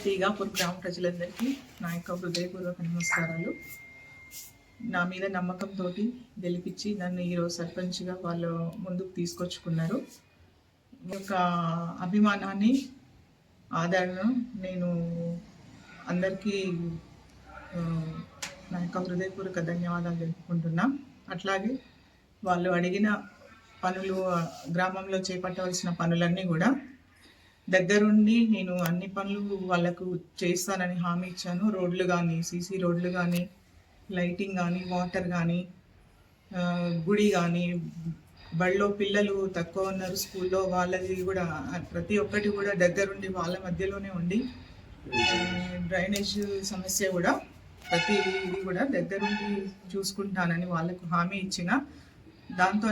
తీగాపూర్ గ్రామ ప్రజలందరికీ నా యొక్క హృదయపూర్వక నమస్కారాలు. నా మీద నమ్మకంతో గెలిపించి నన్ను ఈరోజు సర్పంచ్గా వాళ్ళు ముందుకు తీసుకొచ్చుకున్నారు. యొక్క అభిమానాన్ని, ఆదరణను నేను అందరికీ నా యొక్క హృదయపూర్వక ధన్యవాదాలు తెలుపుకుంటున్నా. అట్లాగే వాళ్ళు అడిగిన పనులు, గ్రామంలో చేపట్టవలసిన పనులన్నీ కూడా దగ్గరుండి నేను అన్ని పనులు వాళ్ళకు చేస్తానని హామీ ఇచ్చాను. రోడ్లు కానీ, సీసీ రోడ్లు కానీ, లైటింగ్ కానీ, వాటర్ కానీ, గుడి కానీ, బడిలో పిల్లలు తక్కువ ఉన్నారు స్కూల్లో, వాళ్ళది కూడా ప్రతి ఒక్కటి కూడా దగ్గరుండి వాళ్ళ మధ్యలోనే ఉండి, డ్రైనేజ్ సమస్య కూడా ప్రతిది కూడా దగ్గరుండి చూసుకుంటానని వాళ్ళకు హామీ ఇచ్చిన. దాంతో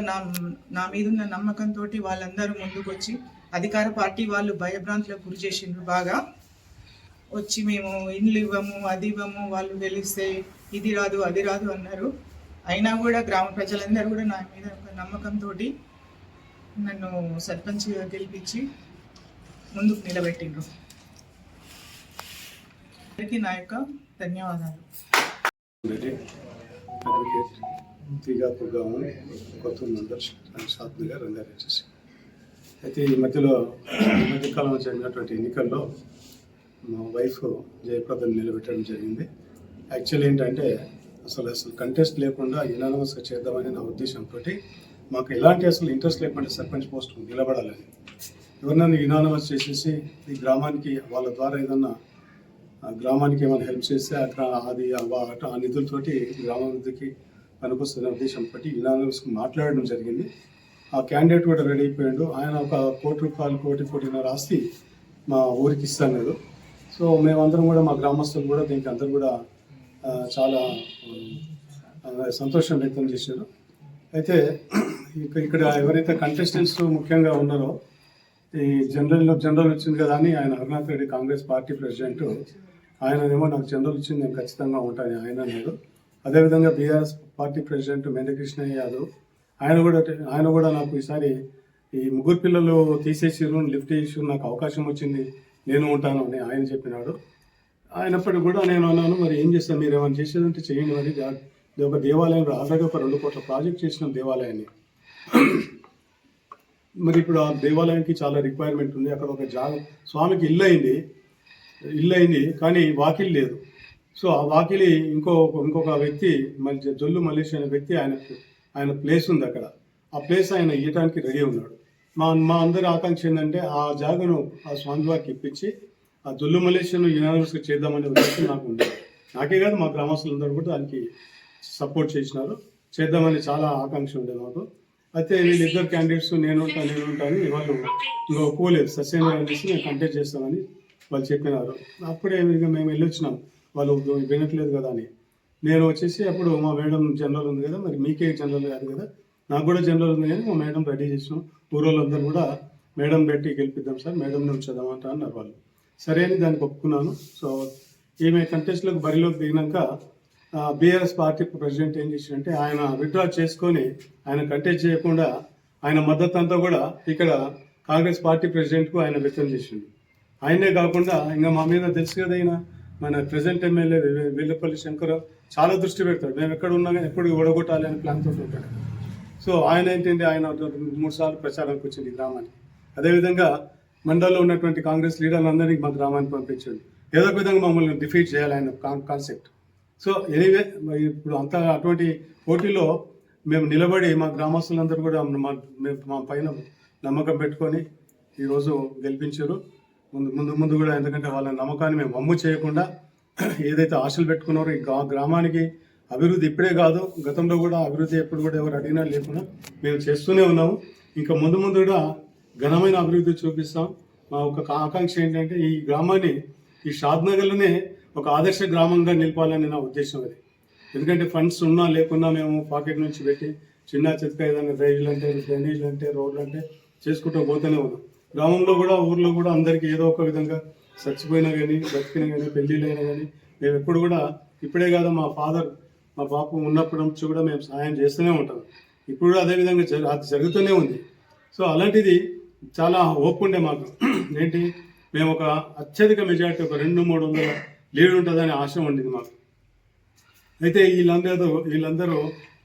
నా మీద ఉన్న నమ్మకంతో వాళ్ళందరూ ముందుకు వచ్చి, అధికార పార్టీ వాళ్ళు భయభ్రాంతులకు గురి చేసిండ్రు. బాగా వచ్చి మేము ఇండ్లు ఇవ్వము, అది ఇవ్వము, వాళ్ళు గెలిస్తే ఇది రాదు అది రాదు అన్నారు. అయినా కూడా గ్రామ ప్రజలందరూ కూడా నా మీద ఒక నమ్మకంతో నన్ను సర్పంచ్గా గెలిపించి ముందుకు నిలబెట్టిండ్రు. అందరికీ నా యొక్క ధన్యవాదాలు. తీగాపూర్ గ్రామం కొత్తూరు మండలం షాద్నగర్ రంగారెడ్డి. అయితే ఈ మధ్యకాలంలో జరిగినటువంటి ఎన్నికల్లో మా వైఫ్ జయప్రదను నిలబెట్టడం జరిగింది. యాక్చువల్ ఏంటంటే అసలు కంటెస్ట్ లేకుండా యునానిమస్గా చేద్దామని నా ఉద్దేశంతో, మాకు ఎలాంటి అసలు ఇంట్రెస్ట్ లేకుండా సర్పంచ్ పోస్ట్ నిలబడాలని, ఎవరినైనా యునానిమస్ చేసేసి ఈ గ్రామానికి వాళ్ళ ద్వారా ఏదన్నా గ్రామానికి ఏమైనా హెల్ప్ చేస్తే అది ఆ నిధులతోటి గ్రామాభివృద్ధికి పనికొస్తున్న ఉద్దేశంతో యునానిమస్గా మాట్లాడడం జరిగింది. ఆ క్యాండిడేట్ కూడా రెడీ అయిపోయాడు. ఆయన ఒక ₹1 కోటి ఆస్తి మా ఊరికి ఇస్తాడు. సో మేమందరం కూడా, మా గ్రామస్తులు కూడా దీనికి అందరూ కూడా చాలా సంతోషం వ్యక్తం చేశారు. అయితే ఇక్కడ ఎవరైతే కంటెస్టెంట్స్ ముఖ్యంగా ఉన్నారో, ఈ జనరల్ వచ్చింది కదా అని ఆయన హరినాథ్ రెడ్డి కాంగ్రెస్ పార్టీ ప్రెసిడెంట్, ఆయననేమో నాకు జనరల్ వచ్చింది, నేను ఖచ్చితంగా ఉంటాను ఆయన అన్నాడు. అదేవిధంగా బీఆర్ఎస్ పార్టీ ప్రెసిడెంట్ మేధకృష్ణయ్య యాదవ్, ఆయన కూడా నాకు ఈసారి ఈ ముగ్గురు పిల్లలు తీసేసిరు, లిఫ్ట్ చేసి నాకు అవకాశం వచ్చింది, నేను ఉంటాను అని ఆయన చెప్పినాడు. అయినప్పటికీ కూడా నేను అన్నాను, మరి ఏం చేస్తాను, మీరు ఏమైనా చేసేదంటే చేయండి. మరి ఒక దేవాలయం ఆల్రెడీ ఒక 2 కోట్ల ప్రాజెక్ట్ చేసిన దేవాలయాన్ని, మరి ఇప్పుడు ఆ దేవాలయానికి చాలా రిక్వైర్మెంట్ ఉంది. అక్కడ ఒక స్వామికి ఇల్లు అయింది కానీ వాకిలి లేదు. సో ఆ వాకిలి ఇంకొక వ్యక్తి జొల్లు మల్లేష్ అనే వ్యక్తి, ఆయన ప్లేస్ ఉంది అక్కడ. ఆ ప్లేస్ ఆయన ఇవ్వడానికి రెడీ ఉన్నాడు. మా అందరి ఆకాంక్ష ఏంటంటే ఆ జాగను ఆ స్వామివారికి ఇప్పించి ఆ జొల్లు మల్లేశ్వరం యునానిమస్గా చేద్దామనే ఉద్దేశం నాకు ఉంది. నాకే కాదు, మా గ్రామస్తులందరూ కూడా దానికి సపోర్ట్ చేసినారు. చేద్దామని చాలా ఆకాంక్ష ఉండే మాకు. అయితే వీళ్ళిద్దరు క్యాండిడేట్స్ నేను ఉంటాను వాళ్ళు ఇంకా ఒప్పుకోలేదు. సస్యమే అనేసి నేను కంటెస్ట్ చేస్తామని వాళ్ళు చెప్పినారు. అప్పుడే మేము వెళ్ళొచ్చినాం, వాళ్ళు వినట్లేదు కదా అని. నేను వచ్చేసి అప్పుడు మా మేడం జనరల్ ఉంది కదా, మరి మీకే జనరల్ కాదు కదా, నాకు కూడా జనరల్ ఉంది కానీ మా మేడం రెడీ చేసినాం. ఊరోళ్ళందరూ కూడా మేడం పెట్టి గెలిపిద్దాం సార్, మేడంని ఉంచేద్దామంట అన్నారు వాళ్ళు. సరే అని దానికి ఒప్పుకున్నాను. సో ఈమె కంటెస్ట్లోకి బరిలోకి దిగినాక బీఆర్ఎస్ పార్టీ ప్రెసిడెంట్ ఏం చేసిందంటే, ఆయన విత్డ్రా చేసుకొని ఆయన కంటెస్ట్ చేయకుండా ఆయన మద్దతు అంతా కూడా ఇక్కడ కాంగ్రెస్ పార్టీ ప్రెసిడెంట్కు ఆయన వ్యక్తం చేసిండు. ఆయనే కాకుండా ఇంకా మా మీద తెలుసు కదా, ఆయన మన ప్రెసిడెంట్ ఎమ్మెల్యే వీళ్ళపల్లి శంకర్ చాలా దృష్టి పెడతాడు. మేము ఎక్కడ ఉన్నా కానీ ఎప్పుడు ఓడగొట్టాలి అనే ప్లాన్తో ఉంటాడు. సో ఆయన ఏంటంటే, ఆయన 3 సార్లు ప్రచారానికి వచ్చింది ఈ గ్రామానికి. అదేవిధంగా మండలంలో ఉన్నటువంటి కాంగ్రెస్ లీడర్లందరినీ మా గ్రామానికి పంపించాడు. ఏదో ఒక విధంగా మమ్మల్ని డిఫీట్ చేయాలి ఆయన కాన్సెప్ట్. సో ఎనీవే, ఇప్పుడు అటువంటి పోటీలో మేము నిలబడి మా గ్రామస్తులందరూ కూడా మా పైన నమ్మకం పెట్టుకొని ఈరోజు గెలిపించారు. ముందు కూడా, ఎందుకంటే వాళ్ళ నమ్మకాన్ని మేము వమ్ము చేయకుండా ఏదైతే ఆశలు పెట్టుకున్నారో ఈ గ్రామానికి అభివృద్ధి ఇప్పుడే కాదు, గతంలో కూడా అభివృద్ధి ఎప్పుడు కూడా ఎవరు అడిగినా లేకుండా మేము చేస్తూనే ఉన్నాము. ఇంకా ముందు కూడా ఘనమైన అభివృద్ధి చూపిస్తాం. మా ఒక ఆకాంక్ష ఏంటంటే, ఈ గ్రామాన్ని ఈ షాద్నగర్లోనే ఒక ఆదర్శ గ్రామంగా నిలపాలని నా ఉద్దేశం అది. ఎందుకంటే ఫండ్స్ ఉన్నా లేకున్నా మేము పాకెట్ నుంచి పెట్టి చిన్న చితక ఏదైనా డ్రైనేజీలు అంటే రోడ్లు అంటే చేసుకుంటూ పోతూనే ఉన్నాం. గ్రామంలో కూడా, ఊర్లో కూడా అందరికీ ఏదో ఒక విధంగా చచ్చిపోయినా కానీ, బతికినా కానీ, పెళ్ళిళ్ళైనా కానీ మేము ఎప్పుడు కూడా, ఇప్పుడే కాదు మా బాపు ఉన్నప్పటి నుంచి కూడా మేము సహాయం చేస్తూనే ఉంటాం. ఇప్పుడు కూడా అదేవిధంగా అది జరుగుతూనే ఉంది. సో అలాంటిది చాలా హోప్ ఉండే మాకు. ఏంటి, మేము ఒక అత్యధిక మెజార్టీ ఒక 200-300 లీడ్ ఉంటుందని ఆశ ఉండింది మాకు. అయితే వీళ్ళందరూ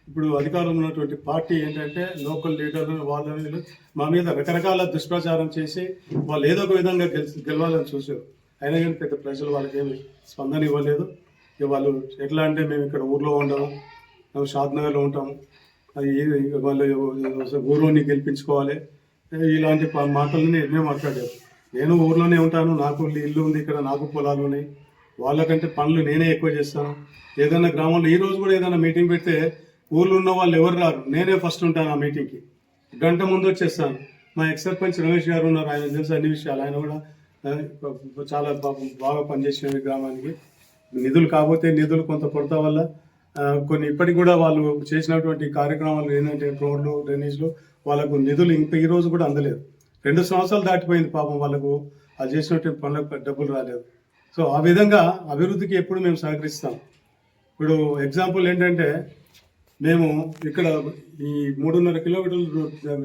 ఇప్పుడు అధికారంలో ఉన్నటువంటి పార్టీ ఏంటంటే లోకల్ లీడర్లు వీళ్ళు మా మీద రకరకాల దుష్ప్రచారం చేసి వాళ్ళు ఏదో ఒక విధంగా గెలవాలని చూసారు. అయినా కానీ పెద్ద ప్రజలు వాళ్ళకి ఏమి స్పందన ఇవ్వలేదు. ఇక వాళ్ళు ఎట్లా అంటే మేము ఇక్కడ ఊర్లో ఉండము, మేము షాద్నగర్లో ఉంటాము, అది వాళ్ళు ఊరోని గెలిపించుకోవాలి, ఇలాంటి మాటలని ఎన్నో మాట్లాడారు. నేను ఊర్లోనే ఉంటాను, నాకు ఇల్లు ఉంది ఇక్కడ, నాకు పొలాలు ఉన్నాయి, వాళ్ళకంటే పనులు నేనే ఎక్కువ చేస్తాను. ఏదైనా గ్రామంలో ఈ రోజు కూడా ఏదైనా మీటింగ్ పెడితే ఊర్లో ఉన్న వాళ్ళు ఎవరు రారు, నేనే ఫస్ట్ ఉంటాను ఆ మీటింగ్కి. గంట ముందు వచ్చేస్తాను. మా ఎక్స్ సర్పంచ్ రమేష్ గారు ఉన్నారు, ఆయన తెలుసు అన్ని విషయాలు. ఆయన కూడా చాలా బాగా పనిచేసిన గ్రామానికి. నిధులు కాకపోతే నిధులు కొంత కొరత వల్ల కొన్ని ఇప్పటికి కూడా వాళ్ళు చేసినటువంటి కార్యక్రమాలు ఏంటంటే రోడ్లు, డ్రైనేజ్లు, వాళ్ళకు నిధులు ఇంకా ఈ రోజు కూడా అందలేదు. 2 సంవత్సరాలు దాటిపోయింది పాపం, వాళ్ళకు అది చేసినటువంటి పనులకు డబ్బులు రాలేదు. సో ఆ విధంగా అభివృద్ధికి ఎప్పుడు మేము సహకరిస్తాం. ఇప్పుడు ఎగ్జాంపుల్ ఏంటంటే, మేము ఇక్కడ ఈ 3.5 కిలోమీటర్లు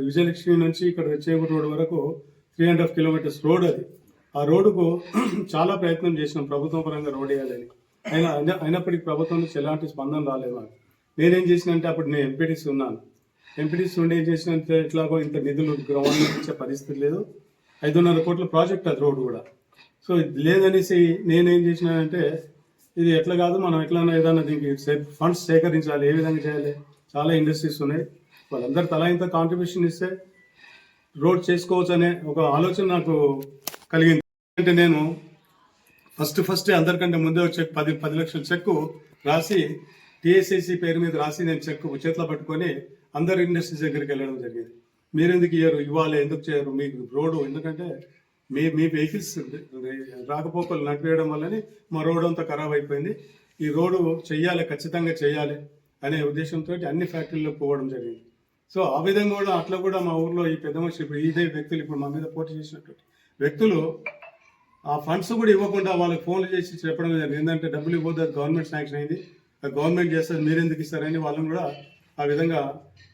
విజయలక్ష్మి నుంచి ఇక్కడ చేగూరు రోడ్ వరకు 3.5 కిలోమీటర్స్ రోడ్ అది. ఆ రోడ్డుకు చాలా ప్రయత్నం చేసినాం ప్రభుత్వం పరంగా రోడ్ వేయాలని. అయినప్పటికీ ప్రభుత్వం నుంచి ఎలాంటి స్పందన రాలేదు నాకు. నేనేం చేసినంటే, అప్పుడు నేను ఎంపీటీసీ ఉన్నాను. ఎంపీటీసీ ఉండి ఏం చేసినంటే, ఎట్లాగో ఇంత నిధులు గవర్నమెంట్ ఇచ్చే పరిస్థితి లేదు, 5.5 కోట్ల ప్రాజెక్ట్ అది రోడ్డు కూడా. సో ఇది లేదనేసి నేనేం చేసినానంటే, ఇది ఎట్లా కాదు, మనం ఎట్లన్నా ఏదైనా దీనికి ఫండ్స్ సేకరించాలి, ఏ విధంగా చేయాలి. చాలా ఇండస్ట్రీస్ ఉన్నాయి, వాళ్ళందరూ తలా ఇంత కాంట్రిబ్యూషన్ ఇస్తే రోడ్ చేసుకోవచ్చు అనే ఒక ఆలోచన నాకు కలిగింది. అంటే నేను ఫస్ట్ అందరికంటే ముందే చెక్ 10 లక్షల చెక్కు రాసి టీఎస్ఐసి పేరు మీద రాసి నేను చెక్కు చేతిలో పట్టుకొని అందరు ఇండస్ట్రీస్ దగ్గరికి వెళ్ళడం జరిగింది. మీరు ఎందుకు ఇవ్వాలి, ఎందుకు చేయరు మీకు రోడ్డు, ఎందుకంటే మీ వెహికల్స్ రాకపోకలు నడిపేయడం వల్లనే మా రోడ్డు అంతా ఖరాబ్ అయిపోయింది. ఈ రోడ్డు చెయ్యాలి, ఖచ్చితంగా చెయ్యాలి అనే ఉద్దేశంతో అన్ని ఫ్యాక్టరీల్లో పోవడం జరిగింది. సో ఆ విధంగా కూడా అట్లా కూడా మా ఊర్లో ఈ పెద్ద మనిషి ఇప్పుడు ఇదే వ్యక్తులు ఇప్పుడు మా మీద పోటీ చేసినటువంటి వ్యక్తులు ఆ ఫండ్స్ కూడా ఇవ్వకుండా వాళ్ళకి ఫోన్లు చేసి చెప్పడం జరిగింది. ఏంటంటే డబ్బులు ఇవ్వద్దు, అది గవర్నమెంట్ శాంక్షన్ అయింది, అది గవర్నమెంట్ చేస్తుంది, మీరు ఎందుకు ఇస్తారని వాళ్ళని కూడా ఆ విధంగా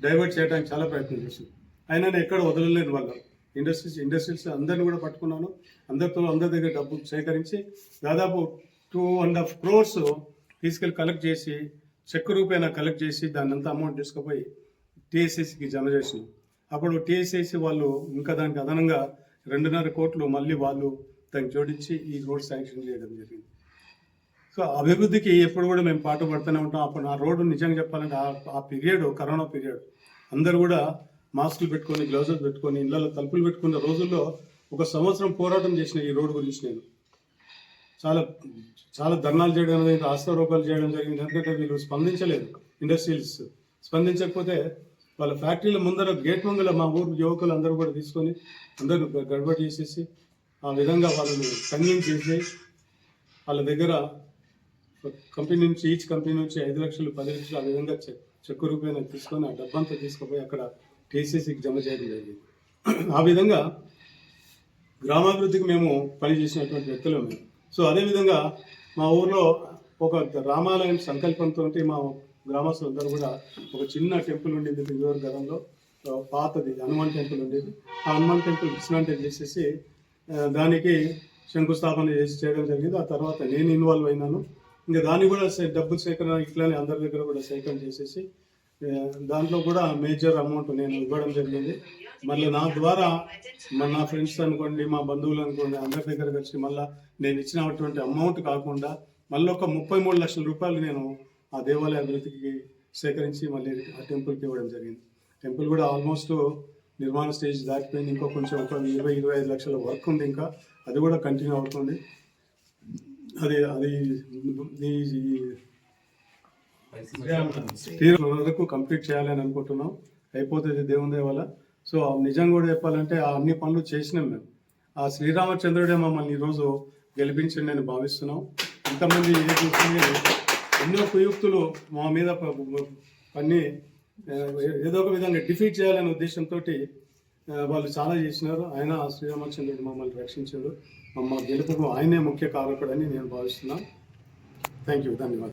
డైవర్ట్ చేయడానికి చాలా ప్రయత్నం చేస్తుంది. అయినా నేను ఎక్కడ వదలలేని వాళ్ళు ఇండస్ట్రీస్ అందరిని కూడా పట్టుకున్నాను. అందరి దగ్గర డబ్బు సేకరించి దాదాపు 2.5 crores తీసుకెళ్ళి కలెక్ట్ చేసి చెక్ రూపేనా కలెక్ట్ చేసి దాన్ని అంతా అమౌంట్ తీసుకుపోయి టీఎస్ఐసికి జమ చేసినాం. అప్పుడు టీఎస్ఐసి వాళ్ళు ఇంకా దానికి అదనంగా 2.5 కోట్లు మళ్ళీ వాళ్ళు దానికి జోడించి ఈ రోడ్ శాంక్షన్ చేయడం జరిగింది. సో అభివృద్ధికి ఎప్పుడు కూడా మేము పాటుపడుతూనే ఉంటాం. అప్పుడు ఆ రోడ్డు నిజంగా చెప్పాలంటే ఆ పీరియడ్ కరోనా పీరియడ్ అందరూ కూడా మాస్కులు పెట్టుకొని, గ్లౌజెస్ పెట్టుకొని, ఇళ్లలో తలుపులు పెట్టుకున్న రోజుల్లో 1 సంవత్సరం పోరాటం చేసిన ఈ రోడ్డు గురించి నేను చాలా ధర్నాలు చేయడం జరిగింది, రాస్తారోకాలు చేయడం జరిగింది. ఎందుకంటే వీళ్ళు స్పందించలేదు, ఇండస్ట్రియల్స్ స్పందించకపోతే వాళ్ళ ఫ్యాక్టరీల ముందర గేట్ ముంగల మా ఊరు యువకులు అందరూ కూడా తీసుకొని అందరూ గడబడి చేసేసి ఆ విధంగా వాళ్ళని కన్విన్స్ చేసి వాళ్ళ దగ్గర ఈచ్ కంపెనీ నుంచి 5 లక్షలు 10 లక్షలు ఆ విధంగా చెక్కు రూపాయలు తీసుకొని ఆ డబ్బంతా తీసుకుపోయి అక్కడ టీసీసీకి జమ చేయడం జరిగింది. ఆ విధంగా గ్రామాభివృద్ధికి మేము పనిచేసినటువంటి వ్యక్తులు మేము. సో అదేవిధంగా మా ఊర్లో ఒక రామాలయం సంకల్పంతో మా గ్రామస్తులందరూ కూడా ఒక చిన్న టెంపుల్ ఉండేది ఇదివరకు గతంలో, పాతది హనుమాన్ టెంపుల్ ఉండేది. ఆ హనుమాన్ టెంపుల్ డిస్మాంటిల్ చేసేసి దానికి శంకుస్థాపన చేయడం జరిగింది. ఆ తర్వాత నేను ఇన్వాల్వ్ అయినాను. ఇంకా దాన్ని కూడా డబ్బులు సేకరణ ఇట్లానే అందరి దగ్గర కూడా సేకరణ చేసేసి దాంట్లో కూడా మేజర్ అమౌంట్ నేను ఇవ్వడం జరిగింది. మళ్ళీ నా ద్వారా నా ఫ్రెండ్స్ అనుకోండి, మా బంధువులు అనుకోండి, అందరి దగ్గర కలిసి మళ్ళీ నేను ఇచ్చినటువంటి అమౌంట్ కాకుండా మళ్ళీ ఒక 33 లక్షల రూపాయలు నేను ఆ దేవాలయ అభివృద్ధికి సేకరించి మళ్ళీ ఆ టెంపుల్కి ఇవ్వడం జరిగింది. టెంపుల్ కూడా ఆల్మోస్ట్ నిర్మాణ స్టేజ్ దాటిపోయింది. ఇంకో కొంచెం ఒక 20-25 లక్షల వర్క్ ఉంది, ఇంకా అది కూడా కంటిన్యూ అవుతుంది. అది వరకు కంప్లీట్ చేయాలని అనుకుంటున్నాం. అయిపోతుంది దేవుని వల్ల. సో నిజంగా కూడా చెప్పాలంటే ఆ అన్ని పనులు చేసినాం మేము. ఆ శ్రీరామచంద్రుడే మమ్మల్ని ఈరోజు గెలిపించండి నేను భావిస్తున్నాం. ఇంతమంది ఎన్నో కుయుక్తులు మా మీద పన్ని ఏదో ఒక విధంగా డిఫీట్ చేయాలనే ఉద్దేశంతో వాళ్ళు చాలా చేసినారు. ఆయన శ్రీరామచంద్రుడు మమ్మల్ని రక్షించాడు. మా గెలుపుకు ఆయనే ముఖ్య కారకుడని నేను భావిస్తున్నాను. థ్యాంక్ యూ, ధన్యవాదాలు.